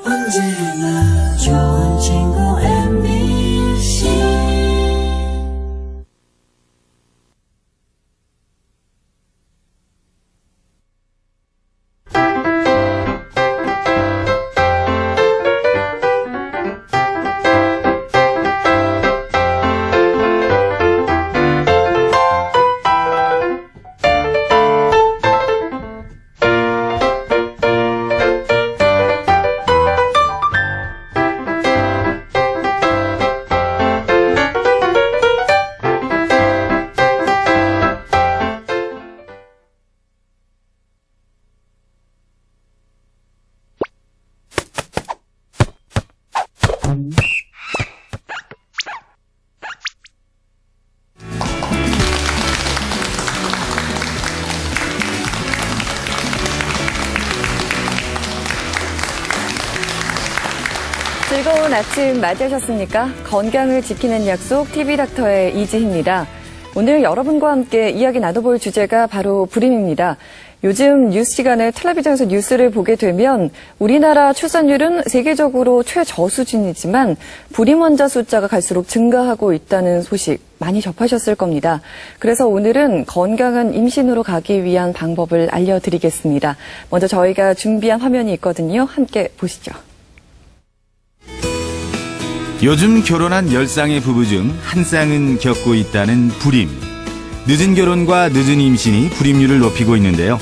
언제나 좋은 친구 MBC. 즐거운 아침 맞이하셨습니까? 건강을 지키는 약속 TV닥터의 이지희입니다. 오늘 여러분과 함께 이야기 나눠볼 주제가 바로 불임입니다. 요즘 뉴스 시간에 텔레비전에서 뉴스를 보게 되면 우리나라 출산율은 세계적으로 최저수준이지만 불임 환자 숫자가 갈수록 증가하고 있다는 소식 많이 접하셨을 겁니다. 그래서 오늘은 건강한 임신으로 가기 위한 방법을 알려드리겠습니다. 먼저 저희가 준비한 화면이 있거든요. 함께 보시죠. 요즘 결혼한 10쌍의 부부 중 한 쌍은 겪고 있다는 불임. 늦은 결혼과 늦은 임신이 불임률을 높이고 있는데요.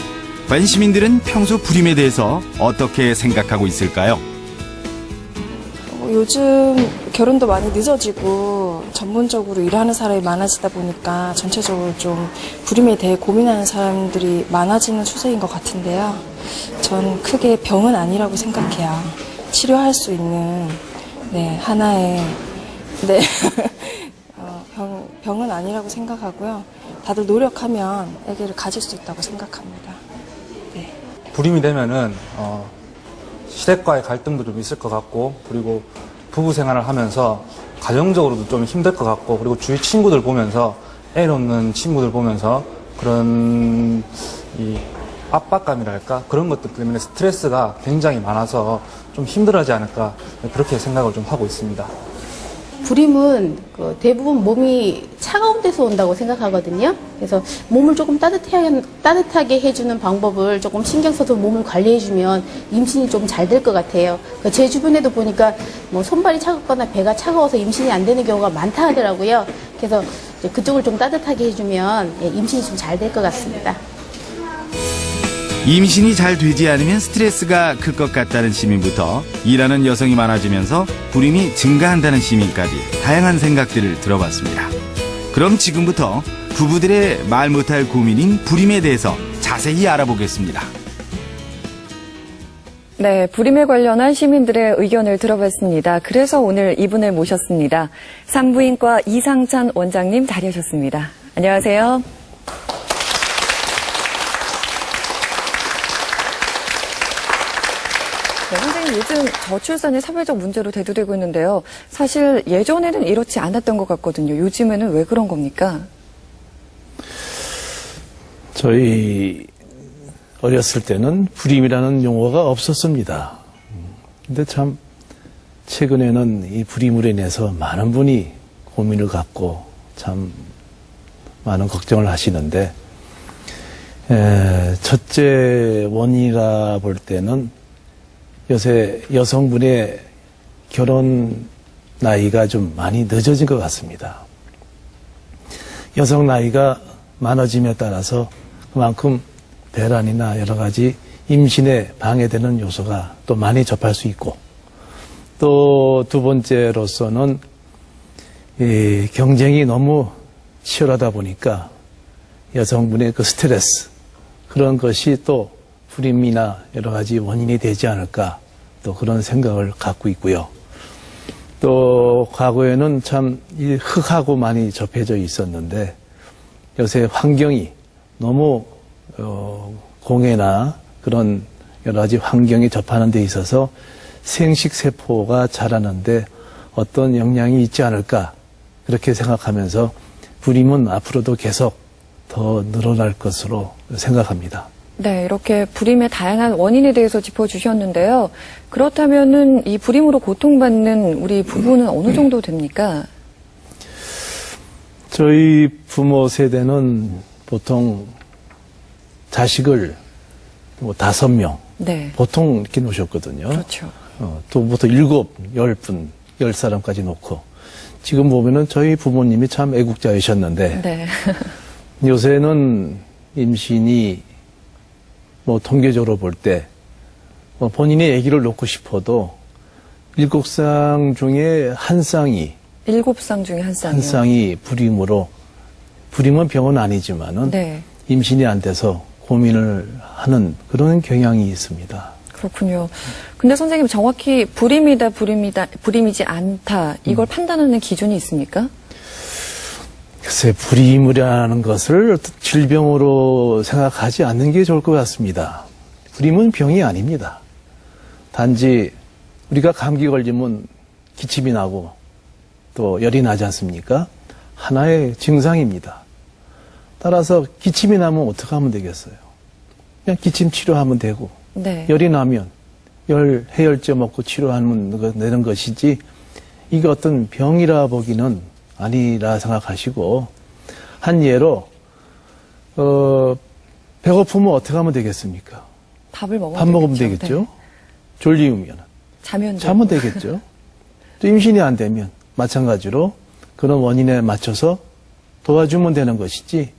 과연 시민들은 평소 불임에 대해서 어떻게 생각하고 있을까요? 요즘 결혼도 많이 늦어지고 전문적으로 일하는 사람이 많아지다 보니까 전체적으로 좀 불임에 대해 고민하는 사람들이 많아지는 추세인 것 같은데요. 전 크게 병은 아니라고 생각해요. 치료할 수 있는 하나의 병은 아니라고 생각하고요. 다들 노력하면 아기를 가질 수 있다고 생각합니다. 네. 불임이 되면은 시댁과의 갈등도 좀 있을 것 같고, 그리고 부부 생활을 하면서 가정적으로도 좀 힘들 것 같고, 그리고 주위 친구들 보면서 애 없는 친구들 보면서 그런 이 압박감이랄까 그런 것들 때문에 스트레스가 굉장히 많아서 좀 힘들어하지 않을까 그렇게 생각을 좀 하고 있습니다. 불임은 대부분 몸이 차가운 데서 온다고 생각하거든요. 그래서 몸을 조금 따뜻하게 해주는 방법을 조금 신경 써서 몸을 관리해주면 임신이 좀 잘 될 것 같아요. 제 주변에도 보니까 손발이 차갑거나 배가 차가워서 임신이 안 되는 경우가 많다 하더라고요. 그래서 그쪽을 좀 따뜻하게 해주면 임신이 좀 잘 될 것 같습니다. 임신이 잘 되지 않으면 스트레스가 클 것 같다는 시민부터 일하는 여성이 많아지면서 불임이 증가한다는 시민까지 다양한 생각들을 들어봤습니다. 그럼 지금부터 부부들의 말 못할 고민인 불임에 대해서 자세히 알아보겠습니다. 네, 불임에 관련한 시민들의 의견을 들어봤습니다. 그래서 오늘 이분을 모셨습니다. 산부인과 이상찬 원장님 자리하셨습니다. 안녕하세요. 네, 선생님, 요즘 저출산이 사회적 문제로 대두되고 있는데요. 사실 예전에는 이렇지 않았던 것 같거든요. 요즘에는 왜 그런 겁니까? 저희 어렸을 때는 불임이라는 용어가 없었습니다. 근데 참 최근에는 이 불임으로 인해서 많은 분이 고민을 갖고 참 많은 걱정을 하시는데, 첫째 원인이라 볼 때는 요새 여성분의 결혼 나이가 좀 많이 늦어진 것 같습니다. 여성 나이가 많아짐에 따라서 그만큼 배란이나 여러 가지 임신에 방해되는 요소가 또 많이 접할 수 있고, 또 두 번째로서는 이 경쟁이 너무 치열하다 보니까 여성분의 그 스트레스, 그런 것이 또 불임이나 여러 가지 원인이 되지 않을까, 또 그런 생각을 갖고 있고요. 또 과거에는 참 이 흙하고 많이 접해져 있었는데 요새 환경이 너무 공해나 그런 여러 가지 환경에 접하는 데 있어서 생식세포가 자라는데 어떤 영향이 있지 않을까, 그렇게 생각하면서 불임은 앞으로도 계속 더 늘어날 것으로 생각합니다. 네, 이렇게 불임의 다양한 원인에 대해서 짚어주셨는데요. 그렇다면은 이 불임으로 고통받는 우리 부부는 어느 정도 됩니까? 저희 부모 세대는 보통 자식을 뭐 5명, 네, 보통 이렇게 놓으셨거든요. 그렇죠. 또 보통 7, 10분, 10사람까지 놓고. 지금 보면은 저희 부모님이 참 애국자이셨는데, 네, 요새는 임신이 뭐 통계적으로 볼 때, 뭐 본인이 아기를 놓고 싶어도 7쌍 중에 한 쌍이, 7쌍 중에 한 쌍이요. 한 쌍이 불임으로, 불임은 병은 아니지만은 네, 임신이 안 돼서 고민을 하는 그런 경향이 있습니다. 그렇군요. 근데 선생님 정확히 불임이지 않다 이걸 판단하는 기준이 있습니까? 글쎄, 불임이라는 것을 어떤 질병으로 생각하지 않는 게 좋을 것 같습니다. 불임은 병이 아닙니다. 단지 우리가 감기 걸리면 기침이 나고 또 열이 나지 않습니까? 하나의 증상입니다. 따라서 기침이 나면 어떻게 하면 되겠어요? 그냥 기침 치료하면 되고, 네, 열이 나면 해열제 먹고 치료하면 되는 것이지, 이게 어떤 병이라 보기는 아니라 생각하시고, 한 예로, 배고프면 어떻게 하면 되겠습니까? 밥을 먹으면 밥 먹으면 되겠죠. 되겠죠? 네. 졸리우면. 자면 되겠죠? 또 임신이 안 되면 마찬가지로 그런 원인에 맞춰서 도와주면 되는 것이지,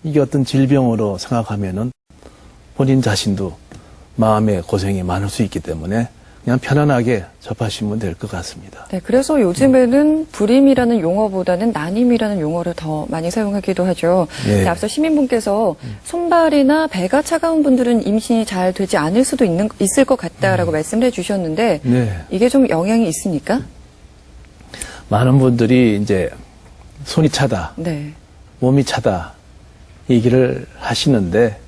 이게 어떤 질병으로 생각하면은 본인 자신도 마음의 고생이 많을 수 있기 때문에 그냥 편안하게 접하시면 될 것 같습니다. 네, 그래서 요즘에는 불임이라는 용어보다는 난임이라는 용어를 더 많이 사용하기도 하죠. 네. 앞서 시민분께서 손발이나 배가 차가운 분들은 임신이 잘 되지 않을 수도 있을 것 같다라고 말씀을 해주셨는데 네. 이게 좀 영향이 있습니까? 많은 분들이 이제 손이 차다, 네, 몸이 차다 얘기를 하시는데,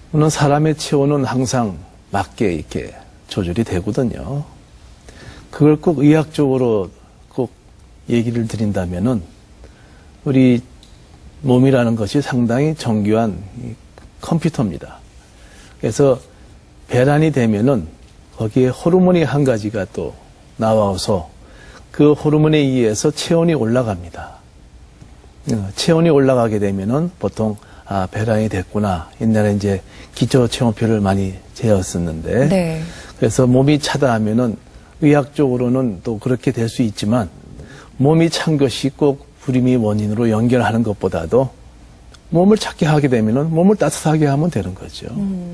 물론 사람의 체온은 항상 맞게 이렇게 조절이 되거든요. 그걸 꼭 의학적으로 꼭 얘기를 드린다면은 우리 몸이라는 것이 상당히 정교한 컴퓨터입니다. 그래서 배란이 되면은 거기에 호르몬이 한 가지가 또 나와서 그 호르몬에 의해서 체온이 올라갑니다. 체온이 올라가게 되면은 보통 배란이 됐구나. 옛날에 이제 기초 체온표를 많이 재었었는데, 네, 그래서 몸이 차다 하면은 의학적으로는 또 그렇게 될 수 있지만, 몸이 찬 것이 꼭 불임이 원인으로 연결하는 것보다도 몸을 차게 하게 되면은 몸을 따뜻하게 하면 되는 거죠.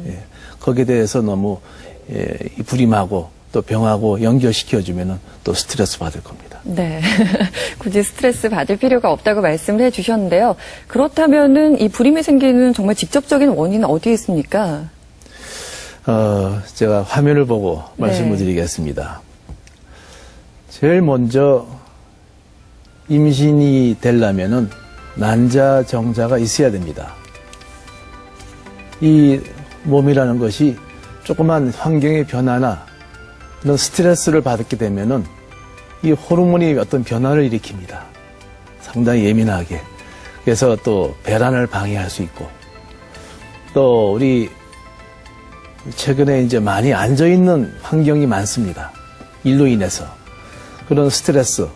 예. 거기에 대해서 너무 이 불임하고 또 병하고 연결시켜주면은 또 스트레스 받을 겁니다. 네. 굳이 스트레스 받을 필요가 없다고 말씀을 해주셨는데요. 그렇다면은 이 불임이 생기는 정말 직접적인 원인은 어디에 있습니까? 제가 화면을 보고 말씀을 드리겠습니다. 제일 먼저 임신이 되려면은 난자, 정자가 있어야 됩니다. 이 몸이라는 것이 조그만 환경의 변화나 이런 스트레스를 받게 되면은 이 호르몬이 어떤 변화를 일으킵니다. 상당히 예민하게. 그래서 또 배란을 방해할 수 있고, 또 우리 최근에 이제 많이 앉아있는 환경이 많습니다. 일로 인해서. 그런 스트레스,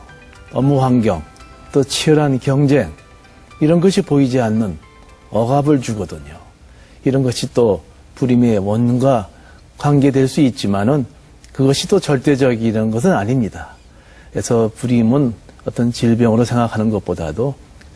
업무 환경, 또 치열한 경쟁, 이런 것이 보이지 않는 억압을 주거든요. 이런 것이 또 불임의 원인과 관계될 수 있지만은 그것이 또 절대적이라는 것은 아닙니다. 그래서 불임은 어떤 질병으로 생각하는 것보다도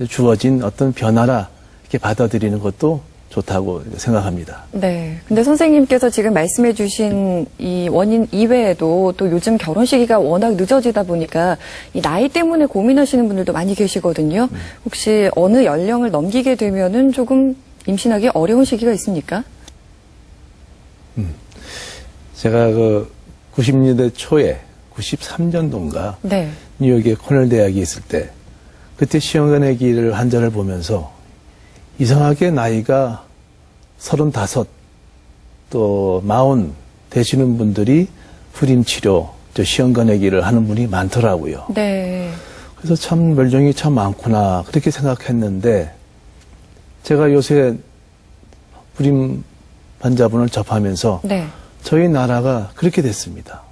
주어진 어떤 변화라 이렇게 받아들이는 것도 좋다고 생각합니다. 네. 근데 선생님께서 지금 말씀해 주신 이 원인 이외에도 또 요즘 결혼 시기가 워낙 늦어지다 보니까 이 나이 때문에 고민하시는 분들도 많이 계시거든요. 혹시 어느 연령을 넘기게 되면은 조금 임신하기 어려운 시기가 있습니까? 제가 90년대 초에 93년도인가 네. 뉴욕의 코넬 대학에 있을 때 그때 시험관의 길을 환자를 보면서 이상하게 나이가 35, 또 40 되시는 분들이 불임치료, 시험관의 길을 하는 분이 많더라고요. 네. 그래서 참 멸종이 참 많구나 그렇게 생각했는데 제가 요새 불임 환자분을 접하면서 네. 저희 나라가 그렇게 됐습니다.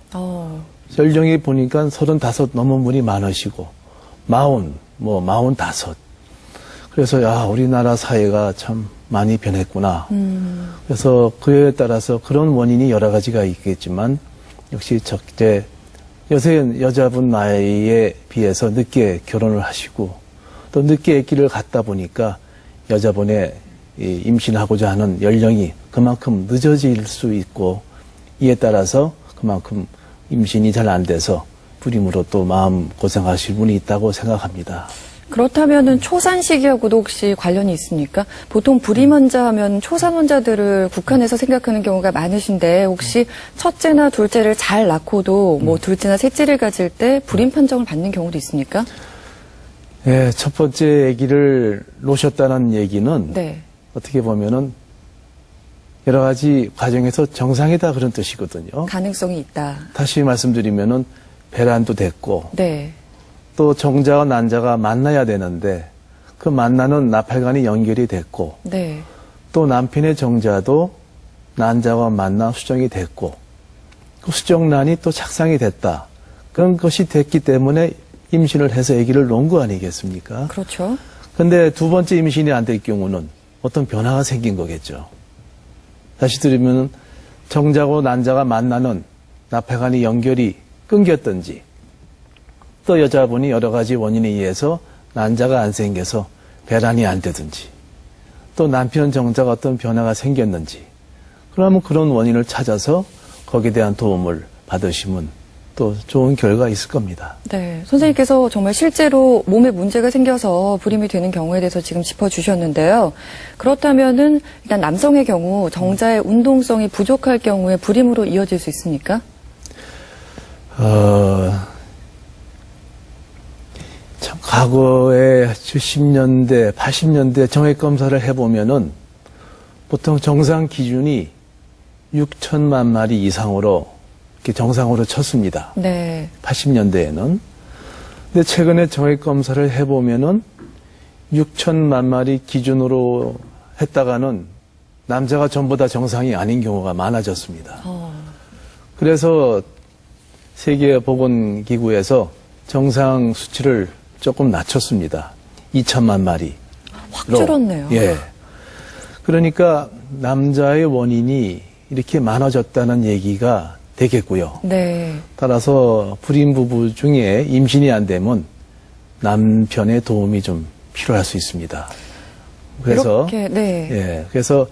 연령이 보니까 35 넘은 분이 많으시고 40, 45. 그래서 우리나라 사회가 참 많이 변했구나. 그래서 그에 따라서 그런 원인이 여러 가지가 있겠지만 역시 적재 여자분 나이에 비해서 늦게 결혼을 하시고 또 늦게 아기를 갖다 보니까 여자분의 임신하고자 하는 연령이 그만큼 늦어질 수 있고 이에 따라서 그만큼 임신이 잘 안 돼서 불임으로 또 마음 고생하실 분이 있다고 생각합니다. 그렇다면은 초산 시기하고도 혹시 관련이 있습니까? 보통 불임 환자 하면 초산 환자들을 국한해서 생각하는 경우가 많으신데 혹시 첫째나 둘째를 잘 낳고도 뭐 둘째나 셋째를 가질 때 불임 판정을 받는 경우도 있습니까? 네, 첫 번째 아기를 놓으셨다는 얘기는 네. 어떻게 보면은 여러 가지 과정에서 정상이다 그런 뜻이거든요. 가능성이 있다. 다시 말씀드리면은 배란도 됐고 네. 또 정자와 난자가 만나야 되는데 그 만나는 나팔관이 연결이 됐고 네. 또 남편의 정자도 난자와 만나 수정이 됐고 그 수정란이 또 착상이 됐다. 그런 것이 됐기 때문에 임신을 해서 아기를 놓은 거 아니겠습니까? 그렇죠. 근데 두 번째 임신이 안 될 경우는 어떤 변화가 생긴 거겠죠. 다시 들으면 정자고 난자가 만나는 나팔관이 연결이 끊겼든지 또 여자분이 여러 가지 원인에 의해서 난자가 안 생겨서 배란이 안 되든지 또 남편 정자가 어떤 변화가 생겼는지 그러면 그런 원인을 찾아서 거기에 대한 도움을 받으시면 또 좋은 결과가 있을 겁니다. 네. 선생님께서 정말 실제로 몸에 문제가 생겨서 불임이 되는 경우에 대해서 지금 짚어주셨는데요. 그렇다면은 일단 남성의 경우 정자의 운동성이 부족할 경우에 불임으로 이어질 수 있습니까? 참 과거에 70년대, 80년대 정액 검사를 해보면은 보통 정상 기준이 6천만 마리 이상으로 이렇게 정상으로 쳤습니다. 네. 80년대에는. 근데 최근에 정액 검사를 해보면은 6천만 마리 기준으로 했다가는 남자가 전부 다 정상이 아닌 경우가 많아졌습니다. 그래서 세계보건기구에서 정상 수치를 조금 낮췄습니다. 2천만 마리. 확 줄었네요. 예. 그러니까 남자의 원인이 이렇게 많아졌다는 얘기가 되겠고요. 네. 따라서 불임 부부 중에 임신이 안 되면 남편의 도움이 좀 필요할 수 있습니다. 그래서 이렇게, 네. 예, 그래서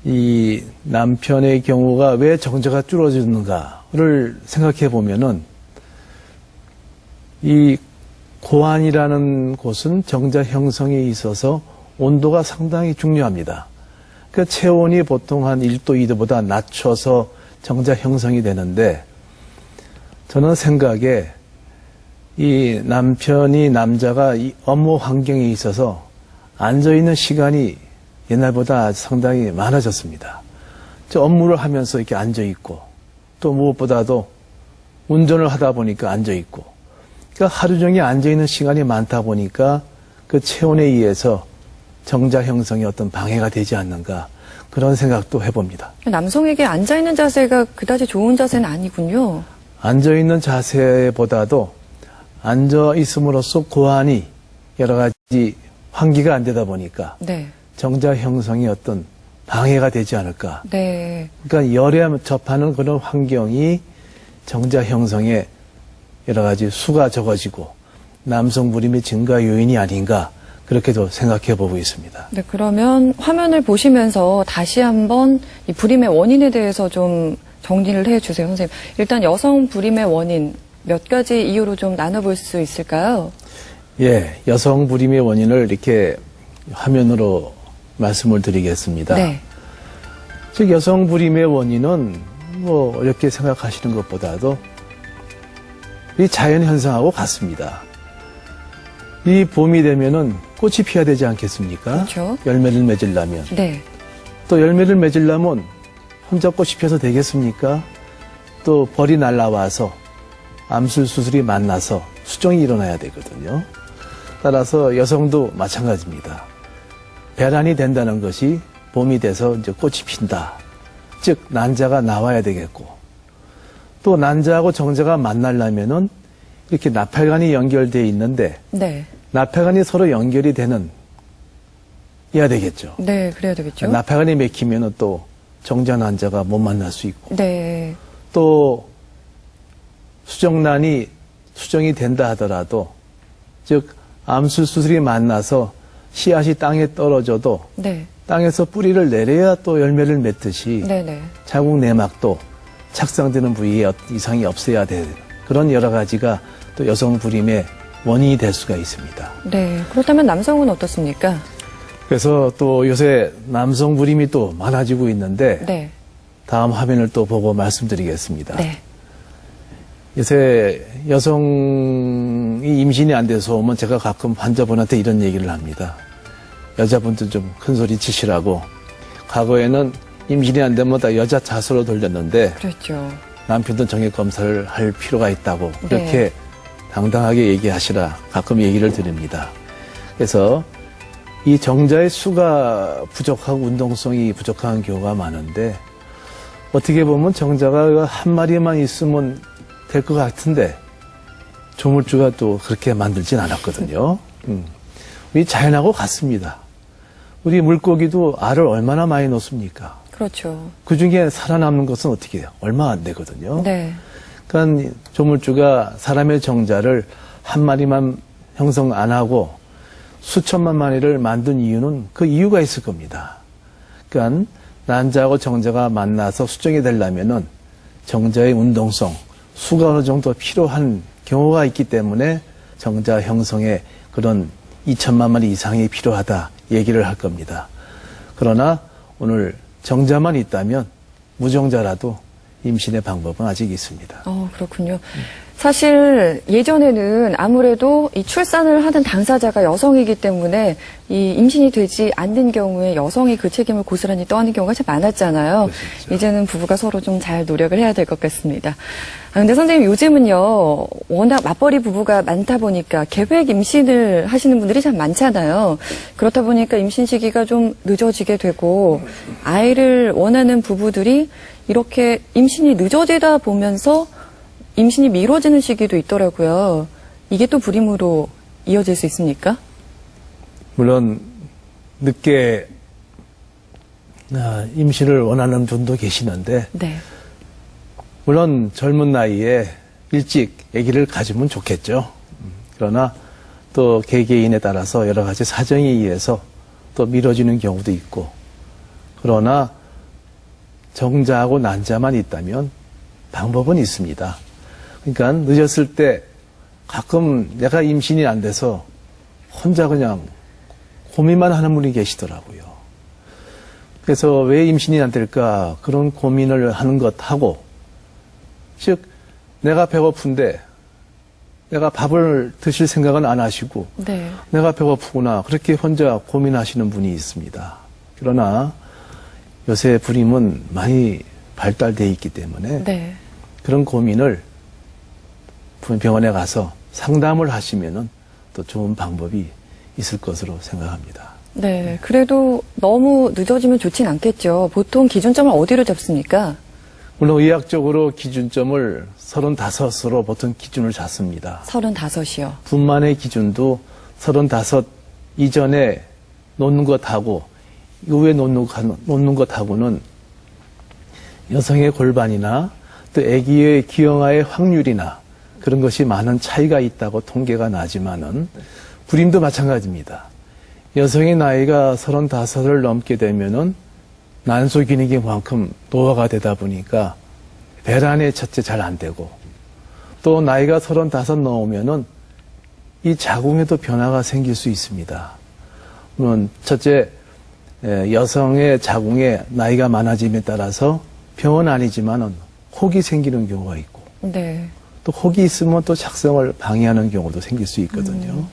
이 남편의 경우가 왜 정자가 줄어드는가를 생각해 보면은 이 고환이라는 곳은 정자 형성에 있어서 온도가 상당히 중요합니다. 그 체온이 보통 한 1도, 2도보다 낮춰서 정자 형성이 되는데 저는 생각에 이 남자가 이 업무 환경에 있어서 앉아있는 시간이 옛날보다 상당히 많아졌습니다. 저 업무를 하면서 이렇게 앉아있고 또 무엇보다도 운전을 하다 보니까 앉아있고 그러니까 하루 종일 앉아있는 시간이 많다 보니까 그 체온에 의해서 정자 형성에 어떤 방해가 되지 않는가 그런 생각도 해봅니다. 남성에게 앉아있는 자세가 그다지 좋은 자세는 아니군요. 앉아있는 자세보다도 앉아있음으로써 고환이 여러 가지 환기가 안 되다 보니까 네. 정자 형성이 어떤 방해가 되지 않을까. 네. 그러니까 열에 접하는 그런 환경이 정자 형성에 여러 가지 수가 적어지고 남성 불임의 증가 요인이 아닌가 그렇게도 생각해 보고 있습니다. 네, 그러면 화면을 보시면서 다시 한번 이 불임의 원인에 대해서 좀 정리를 해주세요, 선생님. 일단 여성 불임의 원인 몇 가지 이유로 좀 나눠볼 수 있을까요? 예, 여성 불임의 원인을 이렇게 화면으로 말씀을 드리겠습니다. 네. 즉 여성 불임의 원인은 뭐 어렵게 생각하시는 것보다도 이 자연 현상하고 같습니다. 이 봄이 되면은 꽃이 피어야 되지 않겠습니까? 그렇죠. 열매를 맺으려면. 네. 또 열매를 맺으려면 혼자 꽃이 피어서 되겠습니까? 또 벌이 날라와서 암술 수술이 만나서 수정이 일어나야 되거든요. 따라서 여성도 마찬가지입니다. 배란이 된다는 것이 봄이 돼서 이제 꽃이 핀다. 즉 난자가 나와야 되겠고, 또 난자하고 정자가 만나려면은 이렇게 나팔관이 연결되어 있는데 네. 나팔관이 서로 연결이 해야 되겠죠. 네, 그래야 되겠죠. 나팔관이 막히면은 또 정자 난자가 못 만날 수 있고, 네. 또 수정란이 수정이 된다 하더라도, 즉 암수 수술이 만나서 씨앗이 땅에 떨어져도 네. 땅에서 뿌리를 내려야 또 열매를 맺듯이 네네. 자궁 내막도 착상되는 부위에 이상이 없어야 되는 그런 여러 가지가 또 여성 불임의 원인이 될 수가 있습니다. 네. 그렇다면 남성은 어떻습니까? 그래서 또 요새 남성 불임이 또 많아지고 있는데 네. 다음 화면을 또 보고 말씀드리겠습니다. 네. 요새 여성이 임신이 안 돼서 오면 제가 가끔 환자분한테 이런 얘기를 합니다. 여자분들 좀 큰 소리 치시라고. 과거에는 임신이 안 되면 다 여자 자수로 돌렸는데 그렇죠. 남편도 정액 검사를 할 필요가 있다고 그렇게 네. 당당하게 얘기하시라 가끔 얘기를 드립니다. 그래서 이 정자의 수가 부족하고 운동성이 부족한 경우가 많은데 어떻게 보면 정자가 한 마리만 있으면 될 것 같은데 조물주가 또 그렇게 만들진 않았거든요. 우리 자연하고 같습니다. 우리 물고기도 알을 얼마나 많이 놓습니까? 그렇죠. 그 중에 살아남는 것은 어떻게 해요? 얼마 안 되거든요. 네. 그러니까 조물주가 사람의 정자를 한 마리만 형성 안 하고 수천만 마리를 만든 이유는 그 이유가 있을 겁니다. 그러니까 난자하고 정자가 만나서 수정이 되려면은 정자의 운동성, 수가 어느 정도 필요한 경우가 있기 때문에 정자 형성에 그런 2천만 마리 이상이 필요하다 얘기를 할 겁니다. 그러나 오늘 정자만 있다면 무정자라도 임신의 방법은 아직 있습니다. 그렇군요. 사실 예전에는 아무래도 이 출산을 하는 당사자가 여성이기 때문에 이 임신이 되지 않는 경우에 여성이 그 책임을 고스란히 떠안는 경우가 참 많았잖아요. 그렇죠. 이제는 부부가 서로 좀 잘 노력을 해야 될 것 같습니다. 근데 선생님 요즘은요, 워낙 맞벌이 부부가 많다 보니까 계획 임신을 하시는 분들이 참 많잖아요. 그렇다 보니까 임신 시기가 좀 늦어지게 되고 아이를 원하는 부부들이 이렇게 임신이 늦어지다 보면서 임신이 미뤄지는 시기도 있더라고요. 이게 또 불임으로 이어질 수 있습니까? 물론 늦게 임신을 원하는 분도 계시는데 네. 물론 젊은 나이에 일찍 아기를 가지면 좋겠죠. 그러나 또 개개인에 따라서 여러 가지 사정에 의해서 또 미뤄지는 경우도 있고, 그러나 정자하고 난자만 있다면 방법은 있습니다. 그러니까 늦었을 때 가끔 내가 임신이 안 돼서 혼자 그냥 고민만 하는 분이 계시더라고요. 그래서 왜 임신이 안 될까 그런 고민을 하는 것하고, 즉 내가 배고픈데 내가 밥을 드실 생각은 안 하시고 네. 내가 배고프구나 그렇게 혼자 고민하시는 분이 있습니다. 그러나 요새 불임은 많이 발달되어 있기 때문에 네. 그런 고민을 병원에 가서 상담을 하시면은 또 좋은 방법이 있을 것으로 생각합니다. 네. 그래도 너무 늦어지면 좋진 않겠죠. 보통 기준점을 어디로 잡습니까? 물론 의학적으로 기준점을 35으로 보통 기준을 잡습니다. 35이요. 분만의 기준도 35 이전에 놓는 것하고 이후에 놓는 것하고는 여성의 골반이나 또 아기의 기형아의 확률이나 그런 것이 많은 차이가 있다고 통계가 나지만은 불임도 마찬가지입니다. 여성의 나이가 35을 넘게 되면은 난소 기능이 그만큼 노화가 되다 보니까 배란의 첫째 잘 안 되고, 또 나이가 35 넘으면은 이 자궁에도 변화가 생길 수 있습니다. 물론 첫째 여성의 자궁에 나이가 많아짐에 따라서 병은 아니지만은 혹이 생기는 경우가 있고, 네. 또 혹이 있으면 또 작성을 방해하는 경우도 생길 수 있거든요.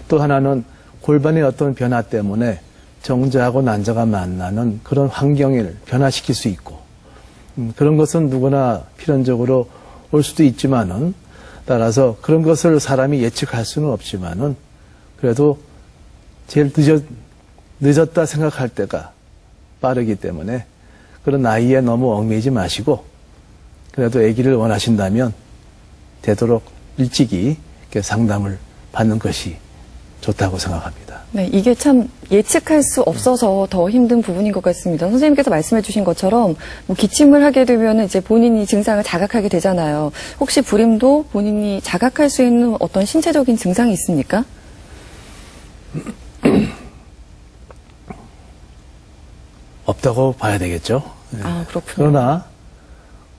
또 하나는 골반의 어떤 변화 때문에 정자하고 난자가 만나는 그런 환경을 변화시킬 수 있고, 그런 것은 누구나 필연적으로 올 수도 있지만은, 따라서 그런 것을 사람이 예측할 수는 없지만은 그래도 제일 늦었다 생각할 때가 빠르기 때문에 그런 나이에 너무 얽매이지 마시고 그래도 아기를 원하신다면 되도록 일찍이 이렇게 상담을 받는 것이 좋다고 생각합니다. 네, 이게 참 예측할 수 없어서 더 힘든 부분인 것 같습니다. 선생님께서 말씀해 주신 것처럼 뭐 기침을 하게 되면 이제 본인이 증상을 자각하게 되잖아요. 혹시 불임도 본인이 자각할 수 있는 어떤 신체적인 증상이 있습니까? 없다고 봐야 되겠죠. 네. 아, 그렇군요. 그러나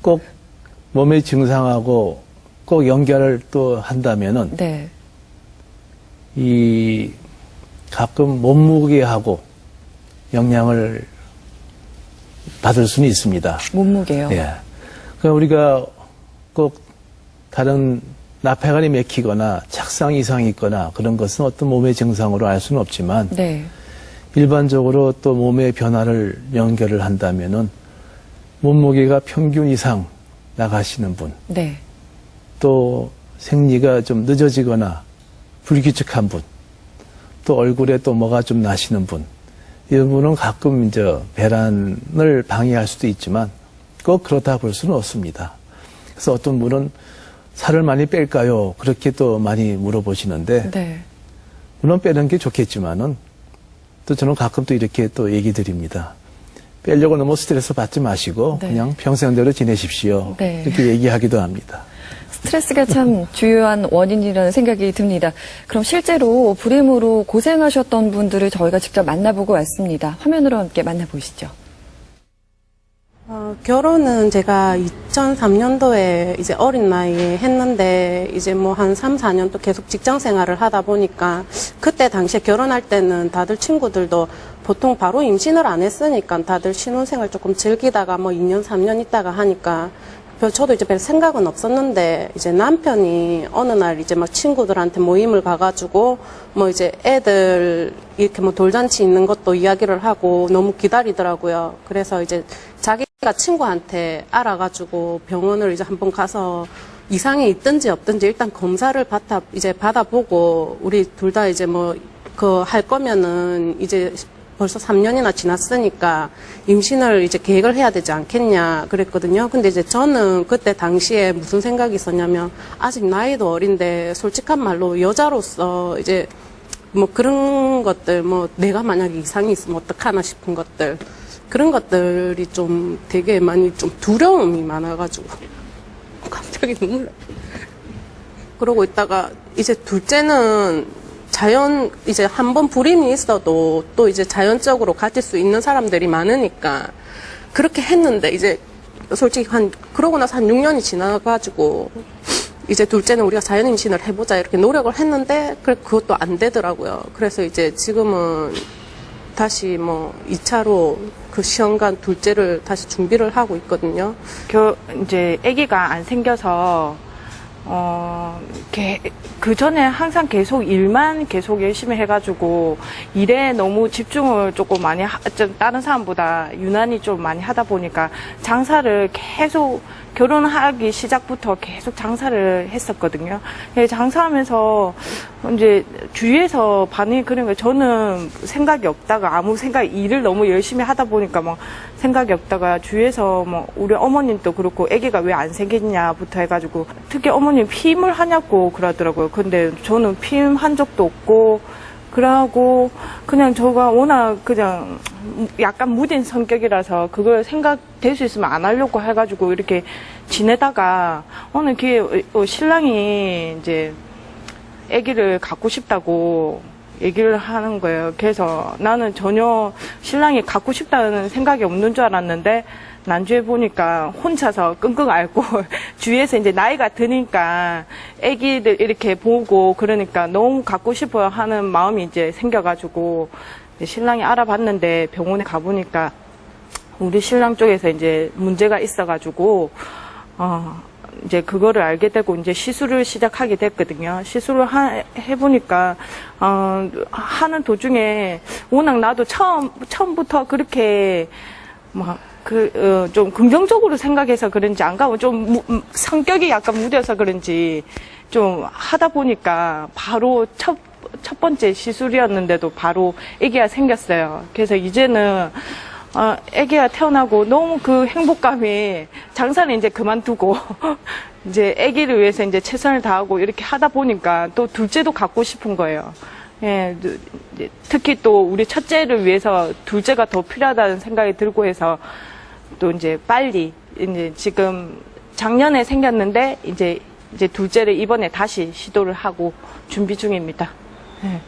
꼭 몸의 증상하고 꼭 연결을 또 한다면은 네. 이 가끔 몸무게하고 영향을 받을 수는 있습니다. 몸무게요. 예. 그러니까 우리가 꼭 다른 나폐관이 막히거나 착상 이상이 있거나 그런 것은 어떤 몸의 증상으로 알 수는 없지만 네. 일반적으로 또 몸의 변화를 연결을 한다면은 몸무게가 평균 이상 나가시는 분, 네. 또 생리가 좀 늦어지거나 불규칙한 분, 또 얼굴에 또 뭐가 좀 나시는 분, 이런 분은 가끔 이제 배란을 방해할 수도 있지만 꼭 그렇다 볼 수는 없습니다. 그래서 어떤 분은 살을 많이 뺄까요? 그렇게 또 많이 물어보시는데 네. 물론 빼는 게 좋겠지만은 또 저는 가끔 또 이렇게 또 얘기 드립니다. 빼려고 너무 스트레스 받지 마시고 네. 그냥 평생대로 지내십시오. 네. 이렇게 얘기하기도 합니다. 스트레스가 참 주요한 원인이라는 생각이 듭니다. 그럼 실제로 불임으로 고생하셨던 분들을 저희가 직접 만나보고 왔습니다. 화면으로 함께 만나보시죠. 결혼은 제가 2003년도에 이제 어린 나이에 했는데 이제 뭐 한 3, 4년 또 계속 직장 생활을 하다 보니까 그때 당시에 결혼할 때는 다들 친구들도 보통 바로 임신을 안 했으니까 다들 신혼생활 조금 즐기다가 뭐 2년, 3년 있다가 하니까 저도 이제 별 생각은 없었는데 이제 남편이 어느 날 이제 막 친구들한테 모임을 가가지고 뭐 이제 애들 이렇게 뭐 돌잔치 있는 것도 이야기를 하고 너무 기다리더라고요. 그래서 이제 자기가 친구한테 알아가지고 병원을 이제 한번 가서 이상이 있든지 없든지 일단 검사를 받아보고 우리 둘 다 이제 뭐 그 할 거면은 이제 벌써 3년이나 지났으니까 임신을 이제 계획을 해야 되지 않겠냐 그랬거든요. 근데 이제 저는 그때 당시에 무슨 생각이 있었냐면 아직 나이도 어린데 솔직한 말로 여자로서 이제 뭐 그런 것들 뭐 내가 만약에 이상이 있으면 어떡하나 싶은 것들 그런 것들이 좀 되게 많이 좀 두려움이 많아가지고 갑자기 눈물 나. 그러고 있다가 이제 둘째는 이제 한 번 불임이 있어도 또 이제 자연적으로 가질 수 있는 사람들이 많으니까 그렇게 했는데 이제 솔직히 그러고 나서 한 6년이 지나가지고 이제 둘째는 우리가 자연 임신을 해보자 이렇게 노력을 했는데 그것도 안 되더라고요. 그래서 이제 지금은 다시 뭐 2차로 그 시험관 둘째를 다시 준비를 하고 있거든요. 이제 아기가 안 생겨서 그 전에 항상 계속 일만 계속 열심히 해가지고 일에 너무 집중을 조금 많이 좀 다른 사람보다 유난히 좀 많이 하다 보니까 장사를 계속 결혼하기 시작부터 계속 장사를 했었거든요. 장사하면서 이제 주위에서 반응이 그런 거예요. 저는 생각이 없다가 일을 너무 열심히 하다 보니까 막 생각이 없다가 주위에서 뭐 우리 어머님도 그렇고 아기가 왜 안 생겼냐부터 해가지고 특히 어머님 피임을 하냐고 그러더라고요. 근데 저는 피임한 적도 없고 그러고 그냥 저가 워낙 그냥 약간 무딘 성격이라서 그걸 생각될 수 있으면 안 하려고 해가지고 이렇게 지내다가 어느 기회에 신랑이 이제 아기를 갖고 싶다고 얘기를 하는 거예요. 그래서 나는 전혀 신랑이 갖고 싶다는 생각이 없는 줄 알았는데 난주에 보니까 혼자서 끙끙 앓고 주위에서 이제 나이가 드니까 아기들 이렇게 보고 그러니까 너무 갖고 싶어요 하는 마음이 이제 생겨가지고 신랑이 알아봤는데 병원에 가보니까 우리 신랑 쪽에서 이제 문제가 있어가지고 이제 그거를 알게 되고 이제 시술을 시작하게 됐거든요. 시술을 해보니까 하는 도중에 워낙 나도 처음부터 그렇게 좀 긍정적으로 생각해서 그런지 안 가고 좀 성격이 약간 무뎌서 그런지 좀 하다 보니까 바로 첫 번째 시술이었는데도 바로 아기가 생겼어요. 그래서 이제는 아기가 태어나고 너무 그 행복감이 장사는 이제 그만두고 이제 아기를 위해서 이제 최선을 다하고 이렇게 하다 보니까 또 둘째도 갖고 싶은 거예요. 예, 특히 또 우리 첫째를 위해서 둘째가 더 필요하다는 생각이 들고 해서 또 이제 빨리 이제 지금 작년에 생겼는데 이제 둘째를 이번에 다시 시도를 하고 준비 중입니다. 예.